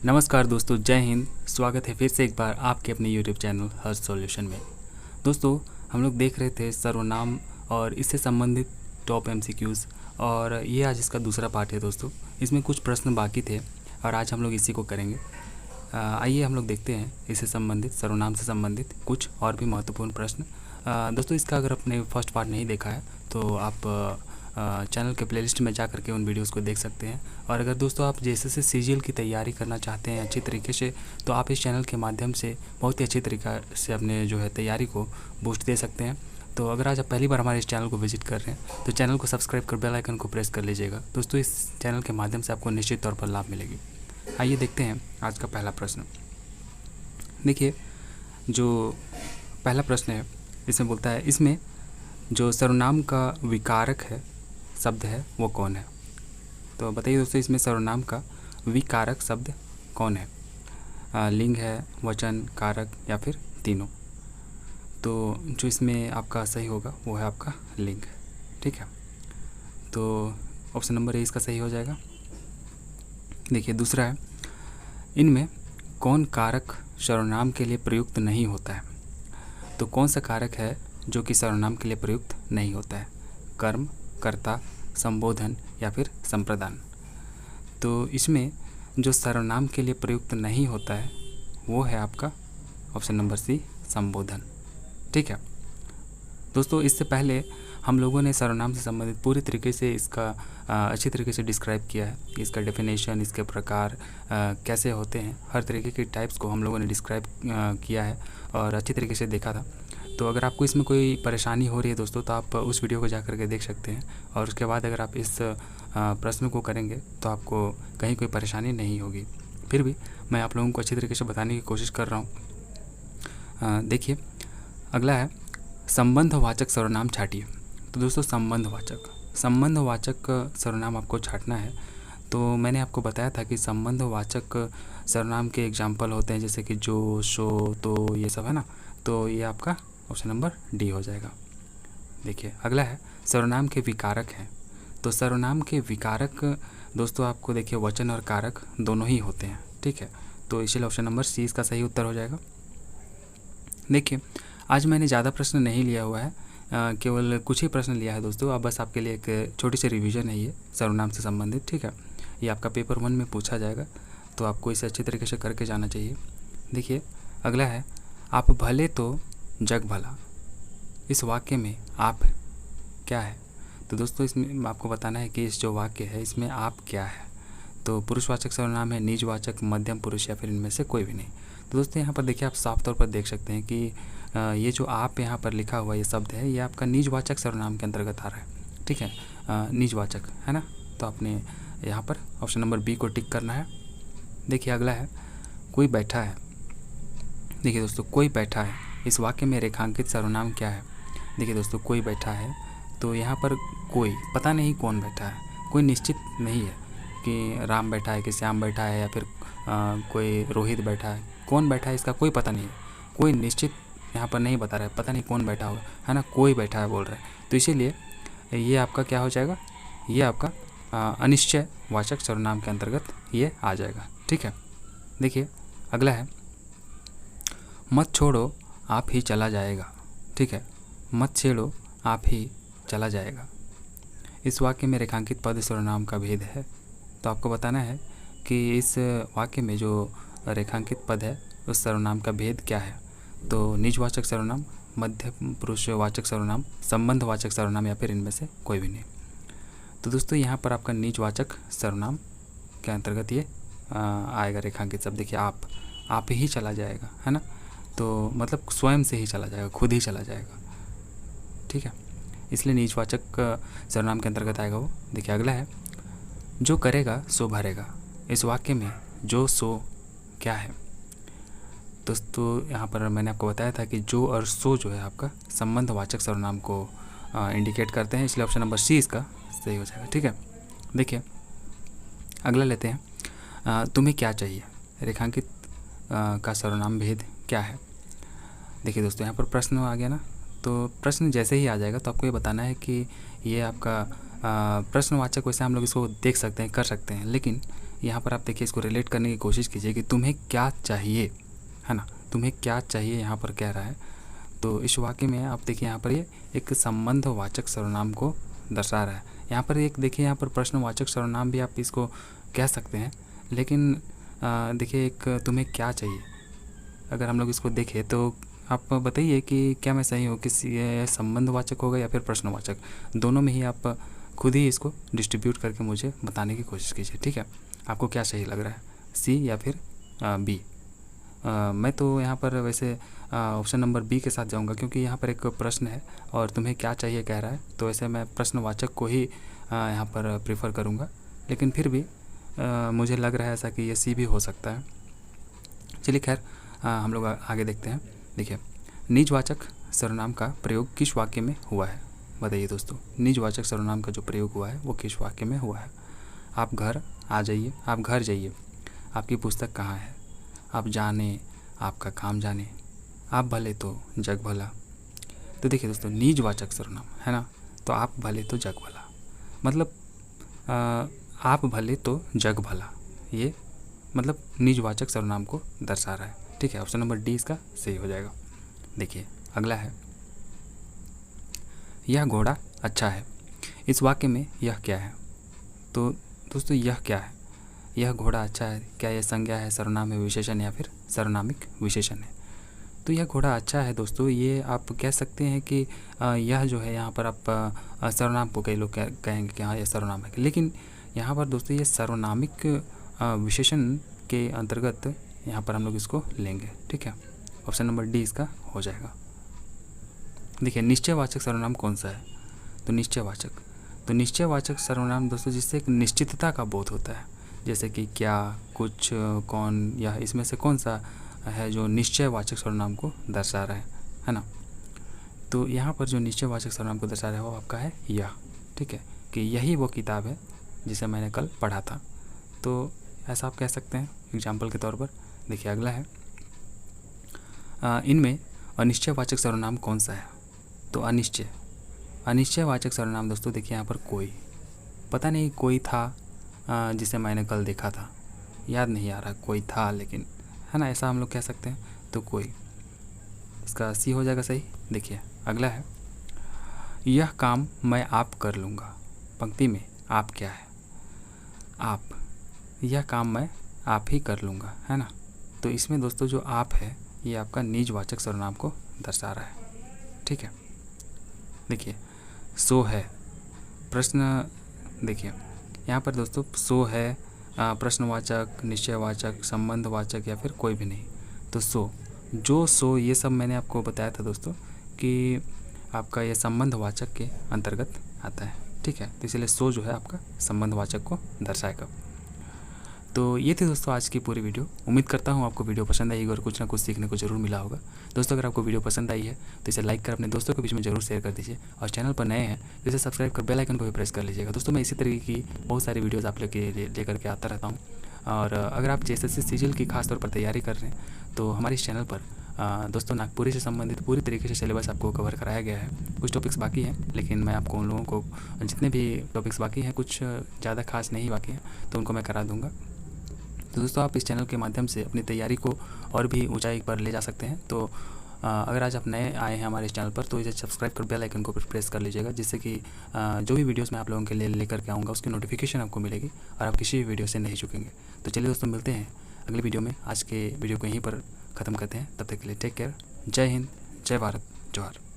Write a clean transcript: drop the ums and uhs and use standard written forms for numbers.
नमस्कार दोस्तों, जय हिंद। स्वागत है फिर से एक बार आपके अपने यूट्यूब चैनल हर्ष सॉल्यूशन में। दोस्तों, हम लोग देख रहे थे सर्वनाम और इससे संबंधित टॉप एमसीक्यूज़, और ये आज इसका दूसरा पार्ट है। दोस्तों, इसमें कुछ प्रश्न बाकी थे और आज हम लोग इसी को करेंगे। आइए हम लोग देखते हैं इससे संबंधित, सर्वनाम से संबंधित कुछ और भी महत्वपूर्ण प्रश्न। दोस्तों, इसका अगर आपने फर्स्ट पार्ट नहीं देखा है तो आप चैनल के प्लेलिस्ट में जा करके उन वीडियोस को देख सकते हैं। और अगर दोस्तों आप जैसे सीजीएल की तैयारी करना चाहते हैं अच्छी तरीके से, तो आप इस चैनल के माध्यम से बहुत ही अच्छी तरीक़ा से अपने जो है तैयारी को बूस्ट दे सकते हैं। तो अगर आज आप पहली बार हमारे इस चैनल को विजिट कर रहे हैं तो चैनल को सब्सक्राइब कर बेल आइकन को प्रेस कर लीजिएगा। दोस्तों, इस चैनल के माध्यम से आपको निश्चित तौर पर लाभ मिलेगी। आइए देखते हैं आज का पहला प्रश्न। देखिए, जो पहला प्रश्न है इसमें बोलता है, इसमें जो सर्वनाम का विकारक है शब्द है वो कौन है। तो बताइए दोस्तों, इसमें सर्वनाम का विकारक शब्द कौन है। लिंग है, वचन, कारक या फिर तीनों। तो जो इसमें आपका सही होगा वो है आपका लिंग। ठीक है, तो ऑप्शन नंबर ए इसका सही हो जाएगा। देखिए, दूसरा है, इनमें कौन कारक सर्वनाम के लिए प्रयुक्त नहीं होता है। तो कौन सा कारक है जो कि सर्वनाम के लिए प्रयुक्त नहीं होता है। कर्म, कर्ता, संबोधन या फिर संप्रदान। तो इसमें जो सर्वनाम के लिए प्रयुक्त नहीं होता है वो है आपका ऑप्शन नंबर सी, संबोधन। ठीक है दोस्तों, इससे पहले हम लोगों ने सर्वनाम से संबंधित पूरी तरीके से इसका अच्छी तरीके से डिस्क्राइब किया है। इसका डेफिनेशन, इसके प्रकार कैसे होते हैं, हर तरीके के टाइप्स को हम लोगों ने डिस्क्राइब किया है और अच्छी तरीके से देखा था। तो अगर आपको इसमें कोई परेशानी हो रही है दोस्तों, तो आप उस वीडियो को जा कर के देख सकते हैं और उसके बाद अगर आप इस प्रश्न को करेंगे तो आपको कहीं कोई परेशानी नहीं होगी। फिर भी मैं आप लोगों को अच्छी तरीके से बताने की कोशिश कर रहा हूँ। देखिए, अगला है, संबंधवाचक सर्वनाम छाटिए। तो दोस्तों, संबंधवाचक सर्वनाम आपको छाटना है। तो मैंने आपको बताया था कि संबंधवाचक सर्वनाम के एग्जाम्पल होते हैं जैसे कि जो, सो, तो, ये सब है ना। तो ये आपका ऑप्शन नंबर डी हो जाएगा। देखिए, अगला है, सर्वनाम के विकारक हैं। तो सर्वनाम के विकारक दोस्तों आपको देखिए वचन और कारक दोनों ही होते हैं। ठीक है, तो इसलिए ऑप्शन नंबर सी इसका सही उत्तर हो जाएगा। देखिए, आज मैंने ज़्यादा प्रश्न नहीं लिया हुआ है, केवल कुछ ही प्रश्न लिया है दोस्तों। अब बस आपके लिए एक छोटी सी रिवीजन है ये सर्वनाम से संबंधित। ठीक है, ये आपका पेपर 1 में पूछा जाएगा, तो आपको इसे अच्छी तरीके से करके जाना चाहिए। देखिए, अगला है, आप भले तो जग भला। इस वाक्य में आप क्या है। तो दोस्तों, इसमें आपको बताना है कि इस जो वाक्य है इसमें आप क्या है। तो पुरुषवाचक सर्वनाम है, निजवाचक, मध्यम पुरुष या फिर इनमें से कोई भी नहीं। तो दोस्तों, यहाँ पर देखिए, आप साफ तौर पर देख सकते हैं कि ये जो आप यहाँ पर लिखा हुआ ये शब्द है, ये आपका निजवाचक सर्वनाम के अंतर्गत आ रहा है। ठीक है, निजवाचक है ना। तो आपने यहाँ पर ऑप्शन नंबर बी को टिक करना है। देखिए, अगला है, कोई बैठा है। देखिए दोस्तों, कोई बैठा है, इस वाक्य में रेखांकित सर्वनाम क्या है। देखिए दोस्तों, कोई बैठा है, तो यहाँ पर कोई पता नहीं कौन बैठा है, कोई निश्चित नहीं है कि राम बैठा है कि श्याम बैठा है या फिर कोई रोहित बैठा है। कौन बैठा है इसका कोई पता नहीं है, कोई निश्चित यहाँ पर नहीं बता रहा है, पता नहीं कौन बैठा होगा, है ना। कोई बैठा है बोल रहा है, तो इसीलिए ये आपका क्या हो जाएगा, ये आपका अनिश्चय वाचक सर्वनाम के अंतर्गत ये आ जाएगा। ठीक है, देखिए, अगला है, मत छोड़ो आप ही चला जाएगा। ठीक है, मत छेड़ो आप ही चला जाएगा। इस वाक्य में रेखांकित पद सर्वनाम का भेद है। तो आपको बताना है कि इस वाक्य में जो रेखांकित पद है उस सर्वनाम का भेद क्या है। तो निजवाचक सर्वनाम, मध्य पुरुषवाचक सर्वनाम, संबंधवाचक सर्वनाम या फिर इनमें से कोई भी नहीं। तो दोस्तों, यहाँ पर आपका निजवाचक सर्वनाम के अंतर्गत ये आएगा रेखांकित शब्द। देखिए, आप ही चला जाएगा, है ना। तो मतलब स्वयं से ही चला जाएगा, खुद ही चला जाएगा। ठीक है, इसलिए निजवाचक सर्वनाम के अंतर्गत आएगा वो। देखिए, अगला है, जो करेगा सो भरेगा। इस वाक्य में जो, सो क्या है। दोस्तों, यहाँ पर मैंने आपको बताया था कि जो और सो जो है आपका संबंधवाचक सर्वनाम को इंडिकेट करते हैं, इसलिए ऑप्शन नंबर सी इसका सही हो जाएगा। ठीक है, देखिए, अगला लेते हैं, तुम्हें क्या चाहिए। रेखांकित का सर्वनाम भेद क्या है। देखिए दोस्तों, यहाँ पर प्रश्न आ गया ना। तो प्रश्न जैसे ही आ जाएगा तो आपको ये बताना है कि ये आपका प्रश्नवाचक, वैसे हम लोग इसको देख सकते हैं, कर सकते हैं, लेकिन यहाँ पर आप देखिए इसको रिलेट करने की कोशिश कीजिए कि तुम्हें क्या चाहिए, है ना, तुम्हें क्या चाहिए यहाँ पर कह रहा है। तो इस वाक्य में आप देखिए यहाँ पर ये एक संबंधवाचक सर्वनाम को दर्शा रहा है। यहाँ पर एक देखिए यहाँ पर प्रश्नवाचक सर्वनाम भी आप इसको कह सकते हैं, लेकिन देखिए एक तुम्हें क्या चाहिए, अगर हम लोग इसको देखें तो आप बताइए कि क्या मैं सही हूँ, किसी ये संबंधवाचक होगा या फिर प्रश्नवाचक, दोनों में ही आप खुद ही इसको डिस्ट्रीब्यूट करके मुझे बताने की कोशिश कीजिए। ठीक है, आपको क्या सही लग रहा है, सी या फिर बी? मैं तो यहाँ पर वैसे ऑप्शन नंबर बी के साथ जाऊँगा, क्योंकि यहाँ पर एक प्रश्न है और तुम्हें क्या चाहिए कह रहा है, तो ऐसे मैं प्रश्नवाचक को ही यहाँ पर प्रेफर करूँगा। लेकिन फिर भी मुझे लग रहा है ऐसा कि ये सी भी हो सकता है। चलिए खैर हम लोग आगे देखते हैं। देखिए, निजवाचक सर्वनाम का प्रयोग किस वाक्य में हुआ है, बताइए दोस्तों। निजवाचक सर्वनाम का जो प्रयोग हुआ है वो किस वाक्य में हुआ है? आप घर आ जाइए, आप घर जाइए, आपकी पुस्तक कहाँ है, आप जाने, आपका काम जाने, आप भले तो जग भला। तो देखिए दोस्तों, निजवाचक सर्वनाम है ना, तो आप भले तो जग भला, मतलब आप भले तो जग भला, ये मतलब निजवाचक सर्वनाम को दर्शा रहा है। ठीक है, ऑप्शन नंबर डी इसका सही हो जाएगा। देखिए अगला है, यह घोड़ा अच्छा है। इस वाक्य में यह क्या है? तो दोस्तों यह क्या है? यह घोड़ा अच्छा है, क्या यह संज्ञा है, सर्वनाम है, विशेषण या फिर सर्वनामिक विशेषण है? तो यह घोड़ा अच्छा है दोस्तों, ये आप कह सकते हैं कि यह जो है यहाँ पर आप सर्वनाम को कई लोग कहेंगे कि हाँ यह सर्वनाम है, लेकिन यहाँ पर दोस्तों ये सर्वनामिक विशेषण के अंतर्गत यहाँ पर हम लोग इसको लेंगे। ठीक है, ऑप्शन नंबर डी इसका हो जाएगा। देखिए, निश्चयवाचक सर्वनाम कौन सा है? तो निश्चयवाचक सर्वनाम दोस्तों जिससे एक निश्चितता का बोध होता है, जैसे कि क्या, कुछ, कौन, या इसमें से कौन सा है जो निश्चयवाचक सर्वनाम को दर्शा रहा है ना। तो यहाँ पर जो निश्चयवाचक सर्वनाम को दर्शा रहा है वो आपका है यह। ठीक है, कि यही वो किताब है जिसे मैंने कल पढ़ा था, तो ऐसा आप कह सकते हैं एग्जाम्पल के तौर पर। देखिए अगला है, इनमें अनिश्चयवाचक सर्वनाम कौन सा है? तो अनिश्चयवाचक सर्वनाम दोस्तों देखिए यहाँ पर कोई, पता नहीं कोई था जिसे मैंने कल देखा था, याद नहीं आ रहा, कोई था लेकिन, है ना, ऐसा हम लोग कह सकते हैं। तो कोई, इसका सी हो जाएगा सही। देखिए अगला है, यह काम मैं आप कर लूँगा। पंक्ति में आप क्या है? आप, यह काम मैं आप ही कर लूँगा, है ना। तो इसमें दोस्तों जो आप है ये आपका निजवाचक सर्वनाम को दर्शा रहा है। ठीक है, देखिए सो है प्रश्न, देखिए यहाँ पर दोस्तों सो है प्रश्नवाचक, निश्चयवाचक, संबंधवाचक या फिर कोई भी नहीं। तो सो, जो, सो, ये सब मैंने आपको बताया था दोस्तों कि आपका ये संबंधवाचक के अंतर्गत आता है। ठीक है, तो इसलिए सो जो है आपका संबंधवाचक को दर्शाएगा। तो ये थी दोस्तों आज की पूरी वीडियो। उम्मीद करता हूँ आपको वीडियो पसंद आएगी और कुछ ना कुछ सीखने को जरूर मिला होगा। दोस्तों अगर आपको वीडियो पसंद आई है तो इसे लाइक कर अपने दोस्तों के बीच में जरूर शेयर कर दीजिए, और चैनल पर नए हैं तो इसे सब्सक्राइब कर बेल आइकन को भी प्रेस कर लीजिएगा। दोस्तों मैं इसी तरीके की बहुत सारी वीडियोज़ आप लेकर के आता रहता हूँ, और अगर आप JSSC सीजीएल की खास तौर पर तैयारी कर रहे हैं तो हमारे इस चैनल पर दोस्तों नागपुरी से संबंधित पूरी तरीके से सिलेबस आपको कवर कराया गया है। कुछ टॉपिक्स बाकी हैं, लेकिन मैं आपको उन लोगों को जितने भी टॉपिक्स बाकी हैं, कुछ ज़्यादा खास नहीं बाकी हैं, तो उनको मैं करा दूँगा। तो दोस्तों आप इस चैनल के माध्यम से अपनी तैयारी को और भी ऊंचाई पर ले जा सकते हैं। तो अगर आज आप नए आए हैं हमारे इस चैनल पर तो इसे सब्सक्राइब कर बेल आइकन को प्रेस कर लीजिएगा, जिससे कि जो भी वीडियोस मैं आप लोगों के लिए लेकर के आऊँगा उसकी नोटिफिकेशन आपको मिलेगी और आप किसी भी वीडियो से नहीं चुकेंगे। तो चलिए दोस्तों मिलते हैं अगली वीडियो में। आज के वीडियो को यहीं पर ख़त्म करते हैं, तब तक के लिए टेक केयर। जय हिंद, जय भारत, जोहार।